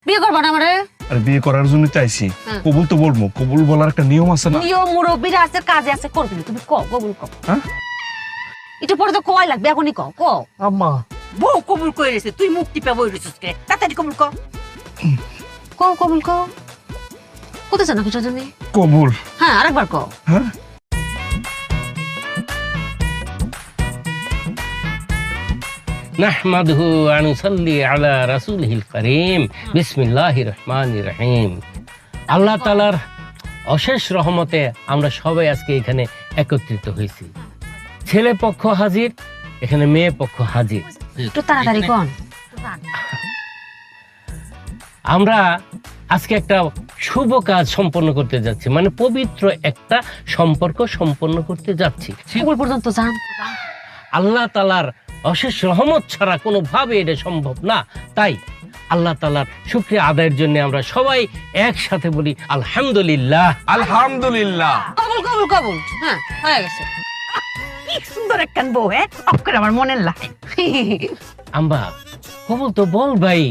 বিয়ে করবা না আমারে? আর বিয়ে করার জন্য চাইছি, কবুল তো বলবো, কবুল বলার একটা নিয়ম আছে না? নিয়ম মুরব্বীরা আছে, কাজে আছে, করবি না। তুমি কও, কবুল কও। হ্যাঁ একটু পরে তো কয় লাগবে, এখনই কও, কও। আম্মা, বউ কবুল করে রেছে, তুই মুক্তি পাবো রেছিস কে? তাড়াতাড়ি কবুল কর। কও, কবুল কও। কোথায় জানো কিছু তুমি? কবুল। হ্যাঁ, আরেকবার কও। হ্যাঁ নাহমাদুহু ওয়া নুসাল্লি আলা রাসূলিহিল কারীম বিসমিল্লাহির রহমানির রহিম। আল্লাহ তাআলার অশেষ রহমতে আমরা সবাই আজকে এখানে একত্রিত হয়েছি। ছেলে পক্ষ হাজির, এখানে মেয়ে পক্ষ হাজির। একটু তাড়াতাড়ি কন। আমরা আজকে একটা শুভ কাজ সম্পন্ন করতে যাচ্ছি, মানে পবিত্র একটা সম্পর্ক সম্পন্ন করতে যাচ্ছি। কবুল পর্যন্ত যান। আল্লাহ তাআলার অশেষ রহমত ছাড়া কোনোভাবে এটা সম্ভব না। তাই আল্লাহ তাআলার শুকরিয়া আদায়ের জন্য আমরা সবাই একসাথে বলি আলহামদুলিল্লাহ। আলহামদুলিল্লাহ। কবুল, কবুল, কবুল। হ্যাঁ, হয়ে গেছে। কি সুন্দর একখান বউ, হ্যাঁ? অক্ষর আমার মনের লাগে। আম্বা কবুল তো বল ভাই।